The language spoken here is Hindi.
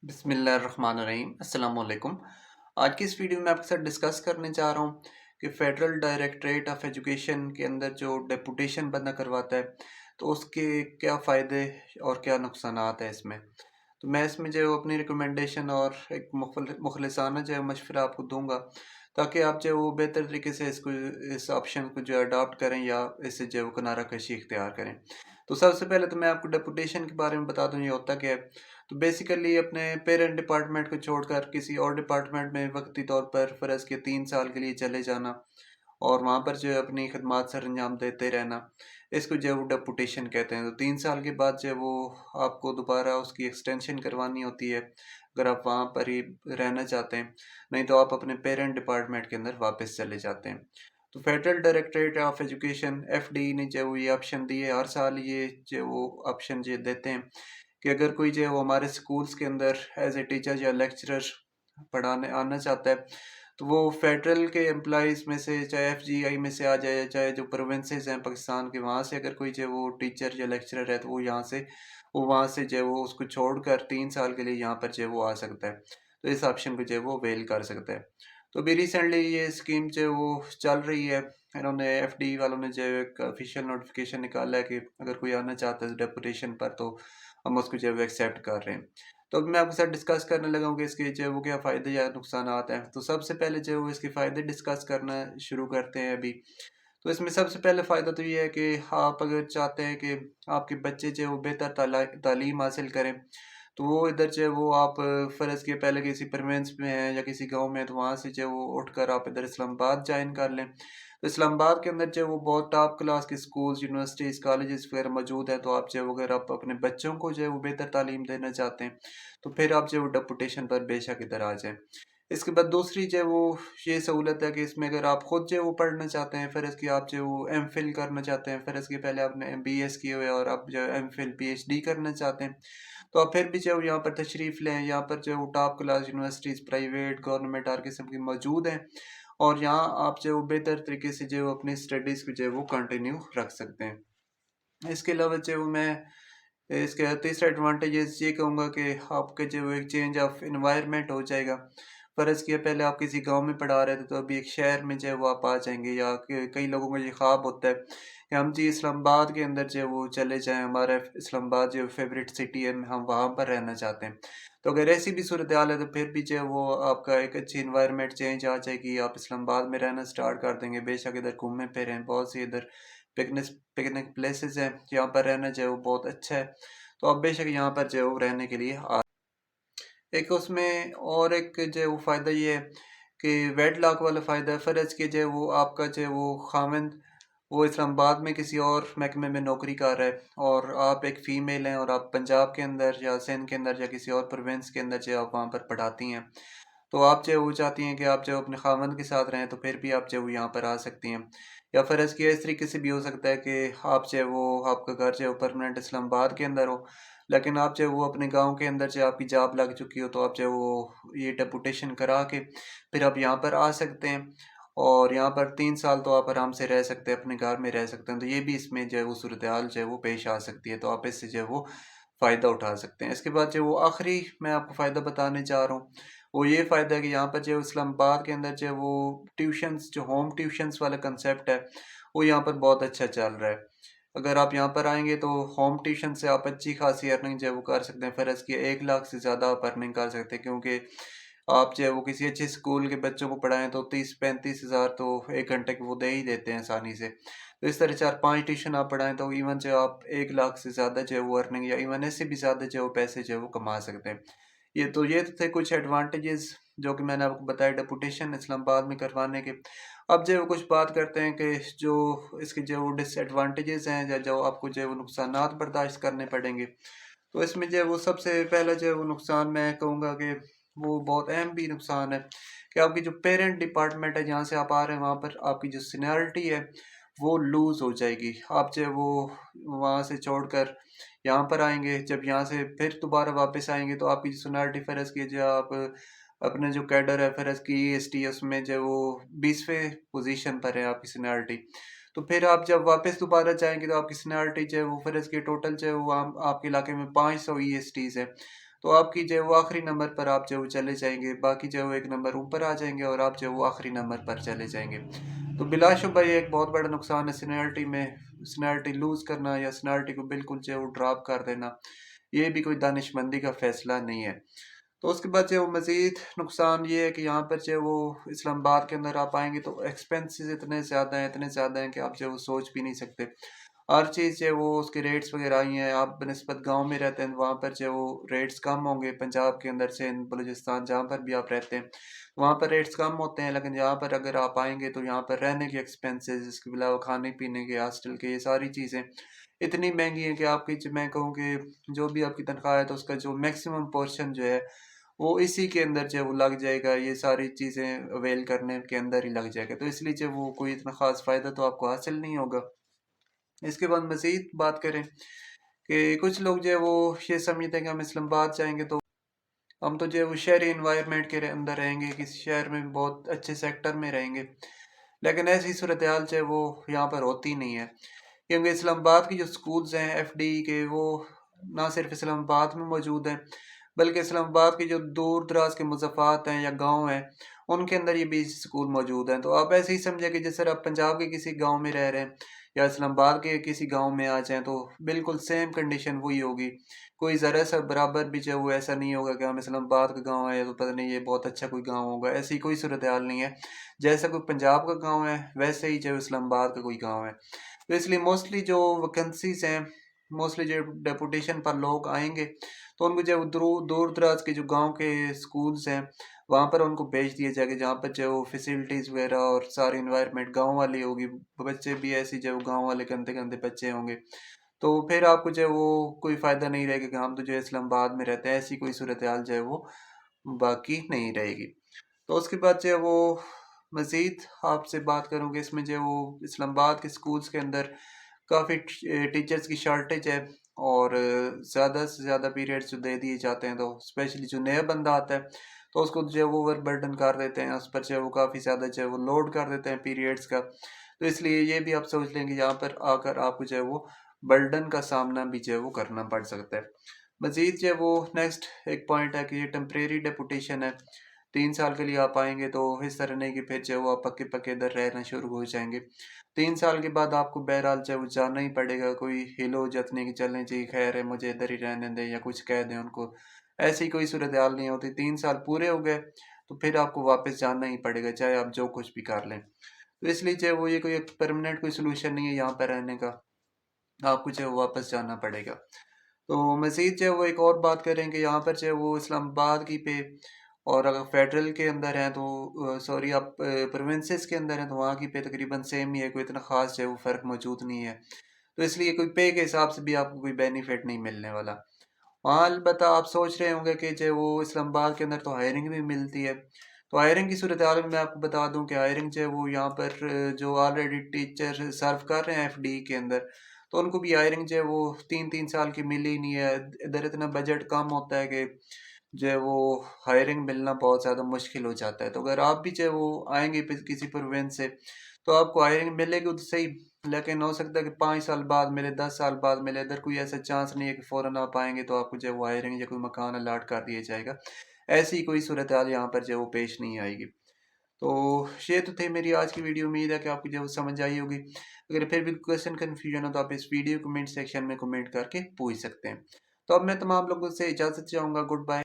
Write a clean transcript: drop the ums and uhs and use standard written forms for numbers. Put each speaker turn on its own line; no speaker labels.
बिस्मिल्लाहिर्रहमानिर्रहीम अस्सलाम वालेकुम। आज की इस वीडियो में आपके साथ डिस्कस करने जा रहा हूँ कि फेडरल डायरेक्टरेट ऑफ एजुकेशन के अंदर जो डेपुटेशन बंदा करवाता है तो उसके क्या फ़ायदे और क्या नुकसानात है इसमें। तो मैं इसमें जो है वो अपनी रिकमेंडेशन और एक मुखलिसाना जो है मशवरा आपको दूंगा ताकि आप जो है वो बेहतर तरीके से इस ऑप्शन को जो है अडॉप्ट करें या इससे जो है वो किनारा कशी इख्तियार करें। तो सबसे पहले तो मैं आपको डेपुटेशन के बारे में बता दूं ये होता क्या है। तो बेसिकली अपने पेरेंट डिपार्टमेंट को छोड़कर किसी और डिपार्टमेंट में वक्ती तौर पर फ़र्ज़ के 3 साल के लिए चले जाना और वहाँ पर जो है अपनी खदमात सर अंजाम देते रहना, इसको जो है वो डेपुटेशन कहते हैं। तो 3 साल के बाद जो है वो आपको दोबारा उसकी एक्सटेंशन करवानी होती है अगर आप वहाँ पर ही रहना चाहते हैं, नहीं तो आप अपने पेरेंट डिपार्टमेंट के अंदर वापस चले जाते हैं। तो federal directorate of education FD ने जो है वो ये ऑप्शन दिए, हर साल ये जो है वो ऑप्शन जो देते हैं कि अगर कोई जो है वो हमारे स्कूल्स के अंदर एज ए टीचर या लेक्चरर पढ़ाने आना चाहता है तो वो फेडरल के एम्प्लॉज़ में से चाहे एफजीआई में से आ जाए, चाहे जो प्रोविंसेस हैं पाकिस्तान के वहाँ से अगर कोई जो है वो टीचर या लेक्चरर है तो वो वहाँ से जो है वो उसको छोड़कर 3 साल के लिए यहाँ पर जो है वो आ सकता है। तो इस ऑप्शन को जो है वो अवेल कर सकता है। तो अभी रिसेंटली ये स्कीम जो है वो चल रही है। इन्होंने एफडी वालों ने जो है एक ऑफिशियल नोटिफिकेशन निकाला है कि अगर कोई आना चाहता है डेपुटेशन पर तो हम उसको जो है वो एक्सेप्ट कर रहे हैं। तो अभी मैं आपके साथ डिस्कस करने लगा हूँ कि इसके जो है वो क्या फ़ायदे या नुकसानात हैं। तो सबसे पहले जो है वो इसके फ़ायदे डिस्कस करना शुरू करते हैं अभी। तो इसमें सबसे पहले फ़ायदा तो ये है कि आप अगर चाहते हैं कि आपके बच्चे जो है वो बेहतर तालीम हासिल करें, तो वो इधर जो है वो आप फ़र्ज़ के पहले किसी प्रोविंस में हैं या किसी गाँव में हैं, तो वहाँ से जो है वो उठकर आप इधर इस्लामाबाद जॉइन कर लें। तो इस्लामाबाद के अंदर जो है वो बहुत टॉप क्लास के स्कूल्स, यूनिवर्सिटीज़, कॉलेजेस वगैरह मौजूद हैं। तो आप जो है वो अगर आप अपने बच्चों को जो है वो बेहतर तालीम देना चाहते हैं, तो फिर आप जो है वो डेपुटेशन पर बेशक इधर आ जाएँ। इसके बाद दूसरी जो है वो ये सहूलत है कि इसमें अगर आप खुद जो है वो पढ़ना चाहते हैं, फ़र्ज़ कि आप जो है वो एमफ़िल करना चाहते हैं, फ़र्ज़ कि पहले आपने एमबीएस किए हुए हैं और आप जो है एमफ़िल पीएचडी करना चाहते हैं, तो आप फिर भी जो है यहाँ पर तशरीफ़ लें। यहाँ पर जो है वो top class universities private, government हर किस्म की मौजूद हैं और यहाँ आप जो है वो बेहतर तरीके से जो है वो अपनी स्टडीज़ को जो है वो कंटिन्यू रख सकते हैं। इसके अलावा जो है वो मैं इसके तीसरा एडवांटेजेस ये कहूँगा कि आपके जो एक चेंज ऑफ एनवायरनमेंट हो जाएगा। फ़र्ज़ किया पहले आप किसी गाँव में पढ़ा रहे थे तो अभी एक शहर में जो है वो आप आ जाएँगे या कई लोगों का ये ख्वाब होता है कि हम जी इस्लामाबाद के अंदर जो है वो चले जाएँ, हमारा इस्लामाबाद जो फ़ेवरेट सिटी है हम वहाँ पर रहना चाहते हैं। तो अगर ऐसी भी सूरत हाल है तो फिर भी जो है वो आपका एक अच्छी एनवायरनमेंट चेंज आ जाएगी, आप इस्लामाबाद में रहना स्टार्ट कर देंगे। बेशक इधर घूमें फिरें, बहुत सी इधर पिकनिक पिकनिक प्लेसेस हैं, यहाँ पर रहना जो है वो बहुत अच्छा है। तो आप बेशक यहाँ पर जो है वो रहने के लिए आ एक उसमें और एक जो है वो फ़ायदा ये है कि वेडलॉक वाला फ़ायदा फ़र्ज़ कि जो है वो आपका जो है वो ख़ाविंद वो इस्लामाबाद में किसी और महकमे में नौकरी कर रहा है और आप एक फ़ीमेल हैं और आप पंजाब के अंदर या सिंध के अंदर या किसी और प्रोविंस के अंदर जो है आप वहाँ पर पढ़ाती हैं। तो आप जो है वो चाहती हैं कि आप जो अपने ख़ावंद के साथ रहें तो फिर भी आप जो है वो यहाँ पर आ सकती हैं। या फ़र्ज़ किया इस तरीके से भी हो सकता है कि आप जो है वो आपका घर जो है वो परमानेंट इस्लामाबाद के अंदर हो, लेकिन आप जो है वो अपने गाँव के अंदर जो है आपकी जॉब लग चुकी हो तो आप जो है वो ये डेपुटेशन करा के फिर आप यहाँ पर आ सकते हैं और यहाँ पर 3 साल तो आप आराम से रह सकते हैं, अपने घर में रह सकते हैं। तो ये भी इसमें जो है वो सूरत-ए-हाल जो है वो पेश आ सकती है, तो आप इससे जो है वो फ़ायदा उठा सकते हैं। इसके बाद जो वो आखिरी मैं आपको फ़ायदा बताने जा रहा हूँ, वो ये फ़ायदा है कि यहाँ पर जो इस्लामाबाद के अंदर जो है वो ट्यूशन्स जो होम ट्यूशन्स वाला कंसेप्ट है, वो यहाँ पर बहुत अच्छा चल रहा है। अगर आप यहाँ पर आएँगे तो होम ट्यूशन से आप अच्छी खासी अर्निंग जो है वो कर सकते हैं। फ़र्ज़ किया 1 लाख से ज़्यादा आप अर्निंग कर सकते हैं क्योंकि आप जो है वो किसी अच्छे स्कूल के बच्चों को पढ़ाएँ तो 30-35 हज़ार तो 1 घंटे के वो दे ही देते हैं आसानी से। तो इस तरह 4-5 ट्यूशन आप पढ़ाएँ तो इवन जो आप 1 लाख से ज़्यादा जो है वो अर्निंग या इवन इससे भी ज़्यादा जो है वो पैसे जो है वो कमा सकते हैं। ये तो थे कुछ एडवांटेजेस जो कि मैंने आपको बताया डेपुटेशन इस्लामाबाद में करवाने के। अब जो है वो कुछ बात करते हैं कि जो इसके जो डिसएडवांटेजेस हैं या जो आपको जो है वो नुकसानात बर्दाश्त करने पड़ेंगे। तो इसमें जो है वो सबसे पहला जो है वो नुकसान मैं कहूँगा कि वो बहुत अहम भी नुकसान है कि आपकी जो पेरेंट डिपार्टमेंट है जहाँ से आप आ रहे हैं वहाँ पर आपकी जो सीनियरिटी है वो लूज़ हो जाएगी। आप जो है वो वहाँ से छोड़कर यहाँ पर आएँगे, जब यहाँ से फिर दोबारा वापस आएँगे तो आपकी जो सीनियरिटी फ़र्ज़ कीजिए आप अपने जो कैडर है फ़र्ज़ की ईएसटी है उसमें जो है वो 20वें पोज़ीशन पर है आपकी सीनियरिटी। तो फिर आप जब वापस दोबारा जाएँगे तो आपकी सीनियरिटी जो है वो फ़र्ज़ की टोटल जो है वो आपके इलाके में 500 ईएसटीज़ है। तो आपकी जो है वो आखिरी नंबर पर आप जो है वो चले जाएंगे, बाकी जो है वो एक नंबर ऊपर आ जाएंगे और आप जो है वो आखिरी नंबर पर चले जाएंगे। तो बिलाशुबा ये एक बहुत बड़ा नुकसान है सीनियरिटी में। सीनियरिटी लूज करना या सीनियरिटी को बिल्कुल जो है वो ड्रॉप कर देना, ये भी कोई दानिशमंदी का फैसला नहीं है। तो उसके बाद जो मज़ीद नुकसान ये है कि यहाँ पर जो वो इस्लामाबाद के अंदर आप आएंगे तो एक्सपेंसेस इतने ज़्यादा हैं कि आप जो वो सोच भी नहीं सकते। हर चीज़ जो है वो उसके रेट्स वगैरह आई हैं। आप बनस्बत गांव में रहते हैं तो वहाँ पर जो वो रेट्स कम होंगे, पंजाब के अंदर सिंध बलूचिस्तान जहाँ पर भी आप रहते हैं वहाँ पर रेट्स कम होते हैं, लेकिन यहाँ पर अगर आप आएंगे तो यहाँ पर रहने के एक्सपेंसेस, इसके अलावा खाने पीने के, हॉस्टल के, ये सारी चीज़ें इतनी महंगी हैं कि आपकी मैं कहूँ कि जो भी आपकी तनख्वाह है तो उसका जो मैक्सिमम पोर्शन जो है वो इसी के अंदर जो है वो लग जाएगा, ये सारी चीज़ें अवेल करने के अंदर ही लग जाएगा। तो इसलिए जो वो कोई इतना ख़ास फ़ायदा तो आपको हासिल नहीं होगा। इसके बाद मज़ीद बात करें कि कुछ लोग जो है वो ये समझते हैं कि हम इस्लामाबाद जाएंगे तो हम तो जो है वो शहरी इन्वायरमेंट के अंदर रहेंगे, किसी शहर में बहुत अच्छे सेक्टर में रहेंगे, लेकिन ऐसी सूरत हाल जो है वो यहाँ पर होती नहीं है। क्योंकि इस्लामाबाद की जो स्कूल्स हैं एफडी के, वो ना सिर्फ इस्लामाबाद में मौजूद हैं बल्कि इस्लामाबाद के जो दूर दराज के मुज़ाफ़ात हैं या गांव हैं उनके अंदर ये भी स्कूल मौजूद हैं। तो आप ऐसे ही समझें कि जैसे आप पंजाब के किसी गांव में रह रहे हैं या इस्लामाबाद के किसी गांव में आ जाएं तो बिल्कुल सेम कंडीशन वही होगी। कोई ज़रा सा बराबर भी जो है वो ऐसा नहीं होगा कि हम इस्लामाबाद का गांव है तो पता नहीं ये बहुत अच्छा कोई गांव होगा, ऐसी कोई सूरत हाल नहीं है। जैसा कोई पंजाब का गांव है वैसे ही जो इस्लामाबाद का कोई गांव है। तो इसलिए मोस्टली जो वैकेंसीज हैं, मोस्टली जो डेपुटेशन पर लोग आएंगे तो उनको जो दूर दूर दराज के जो गांव के स्कूल्स हैं वहाँ पर उनको भेज दिया जाएगा, जहाँ पर जो फैसिलिटीज़ वगैरह और सारी इन्वायरमेंट गांव वाली होगी। बच्चे भी ऐसी जो गांव वाले गंदे गंदे बच्चे होंगे तो फिर आपको जो है वो कोई फ़ायदा नहीं रहेगा कि हम तो जो है इस्लामाबाद में रहते हैं, ऐसी कोई सूरत हाल जो है वो बाकी नहीं रहेगी। तो उसके बाद जो है वो मज़ीद आपसे बात करूँगी, इसमें जो है वो इस्लामाबाद के स्कूल्स के अंदर काफ़ी टीचर्स की शॉर्टेज है और ज़्यादा से ज़्यादा पीरियड्स जो दे दिए जाते हैं, तो स्पेशली जो नया बंदा आता है तो उसको जो है वो ओवर बर्डन कर देते हैं, उस पर जो है वो काफ़ी ज़्यादा जो है वो लोड कर देते हैं पीरियड्स का। तो इसलिए ये भी आप सोच लेंगे यहाँ पर आकर आपको जो है वो बर्डन का सामना भी जो है वो करना पड़ सकता है। मज़ीद जो है वो नेक्स्ट एक पॉइंट है कि ये टेम्परेरी डेपुटेशन है। 3 साल के लिए आप आएंगे तो इस तरह नहीं कि फिर जो है वो आप पक्के पक्के इधर रहना शुरू हो जाएंगे। 3 साल के बाद आपको बहरहाल चाहे वो जाना ही पड़ेगा। कोई हिलो जतने की चलने चाहिए खैर है मुझे इधर ही रहने दें या कुछ कह दें उनको, ऐसी कोई सूरत हाल नहीं होती। 3 साल पूरे हो गए तो फिर आपको वापस जाना ही पड़ेगा चाहे आप जो कुछ भी कर लें। तो इसलिए चाहे वो ये कोई परमानेंट कोई सोल्यूशन नहीं है यहाँ पर रहने का, आपको जो है वो वापस जाना पड़ेगा। तो मज़ीद जो है वो एक और बात करेंगे यहाँ पर जो है वो इस्लामाबाद की पे, और अगर फेडरल के अंदर हैं तो सॉरी आप प्रोविंसेस के अंदर हैं तो वहाँ की पे तकरीबन सेम ही है, कोई इतना ख़ास जो है वो फ़र्क मौजूद नहीं है। तो इसलिए कोई पे के हिसाब से भी आपको कोई बेनिफिट नहीं मिलने वाला। हाँ अलबत्ता आप सोच रहे होंगे कि जो वो इस्लामाबाद के अंदर तो हायरिंग भी मिलती है। तो हायरिंग की सूरत हाल में मैं आपको बता दूं कि हायरिंग जो है वो यहाँ पर जो ऑलरेडी टीचर सर्व कर रहे हैं एफडी के अंदर तो उनको भी हायरिंग जो है वो 3-3 साल की मिली ही नहीं है। इधर इतना बजट कम होता है कि जो है वो हायरिंग मिलना बहुत ज़्यादा मुश्किल हो जाता है। तो अगर आप भी जो है वो आएंगे किसी प्रोविंस से तो आपको हायरिंग मिलेगी तो सही, लेकिन हो सकता है कि 5 साल बाद मिले, 10 साल बाद मिले। इधर कोई ऐसा चांस नहीं है कि फ़ौरन आप आएंगे तो आपको जो है वो हायरिंग या कोई मकान अलाट कर दिया जाएगा। ऐसी कोई सूरत हाल यहाँ पर जो है वो पेश नहीं आएगी। तो ये तो थे मेरी आज की वीडियो। उम्मीद है कि आपको जो है वो समझ आई होगी। अगर फिर भी क्वेश्चन कन्फ्यूजन हो तो आप इस वीडियो कमेंट सेक्शन में कमेंट करके पूछ सकते हैं। तो अब मैं तमाम लोगों से इजाज़त चाहूँगा। Good bye.